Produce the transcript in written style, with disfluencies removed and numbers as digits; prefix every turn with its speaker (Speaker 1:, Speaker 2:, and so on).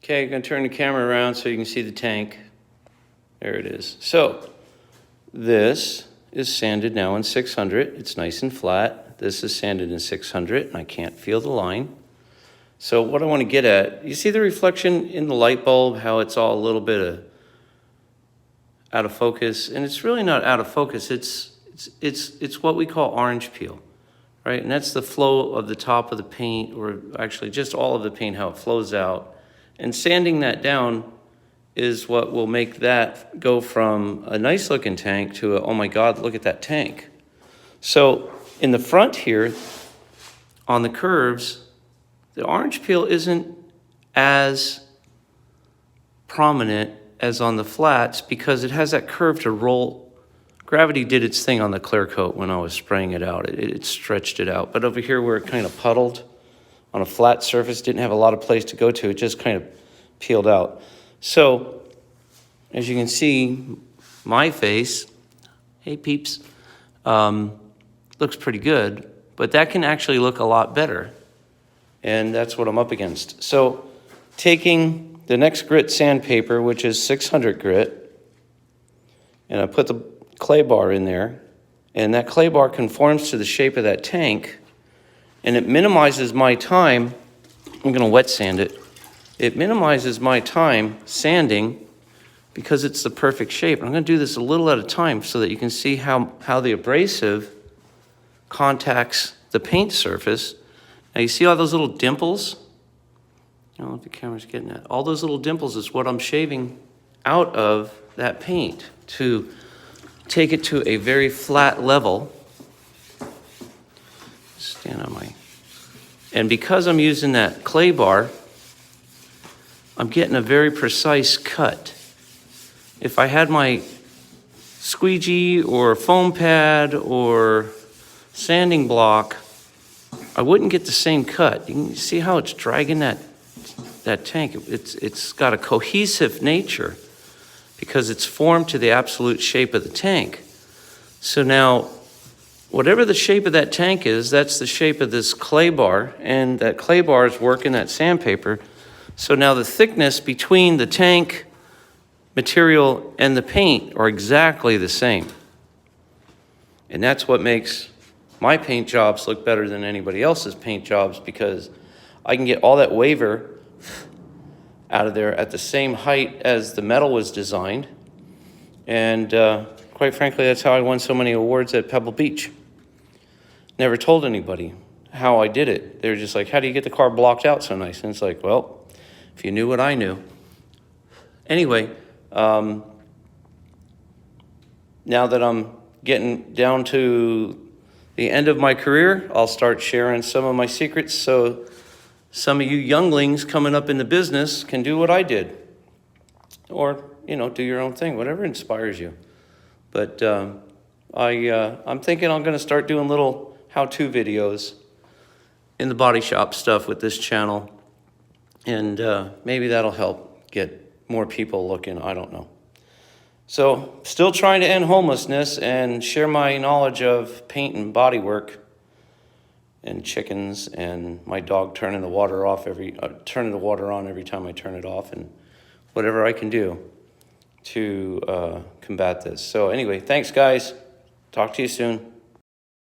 Speaker 1: Okay, I'm gonna turn the camera around so you can see the tank. There it is. So this is sanded now in 600. It's nice and flat. This is sanded in 600 and I can't feel the line. So what I want to get at, you see the reflection in the light bulb, how it's all a little bit out of focus, and it's really not out of focus. It's what we call orange peel, right? And that's the flow of the top of the paint, or actually just all of the paint, how it flows out. And sanding that down is what will make that go from a nice looking tank to a, oh my God, look at that tank. So in the front here, on the curves, the orange peel isn't as prominent as on the flats because it has that curve to roll. Gravity did its thing on the clear coat when I was spraying it out. It stretched it out. But over here where it kind of puddled on a flat surface, didn't have a lot of place to go to, it just kind of peeled out. So as you can see, my face, hey peeps, looks pretty good, but that can actually look a lot better. And that's what I'm up against. So taking the next grit sandpaper, which is 600 grit, and I put the clay bar in there, and that clay bar conforms to the shape of that tank, and it minimizes my time. I'm gonna wet sand it. It minimizes my time sanding because it's the perfect shape. I'm gonna do this a little at a time so that you can see how the abrasive contacts the paint surface. Now you see all those little dimples? I don't know if the camera's getting that. All those little dimples is what I'm shaving out of that paint to take it to a very flat level. Stand on my... And because I'm using that clay bar, I'm getting a very precise cut. If I had my squeegee or foam pad or sanding block, I wouldn't get the same cut. You can see how it's dragging that tank. It's got a cohesive nature because it's formed to the absolute shape of the tank. So now, whatever the shape of that tank is, that's the shape of this clay bar, and that clay bar is working that sandpaper. So now the thickness between the tank material and the paint are exactly the same. And that's what makes my paint jobs look better than anybody else's paint jobs, because I can get all that waver out of there at the same height as the metal was designed. And quite frankly, that's how I won so many awards at Pebble Beach. Never told anybody how I did it. They were just like, how do you get the car blocked out so nice? And it's like, well, if you knew what I knew. Anyway, now that I'm getting down to the end of my career, I'll start sharing some of my secrets so some of you younglings coming up in the business can do what I did. Or, do your own thing, whatever inspires you. But I'm thinking I'm gonna start doing little how-to videos in the body shop stuff with this channel. And maybe that'll help get more people looking, I don't know. So, still trying to end homelessness and share my knowledge of paint and body work and chickens and my dog turning the water off turning the water on every time I turn it off, and whatever I can do to combat this. So anyway, thanks guys. Talk to you soon.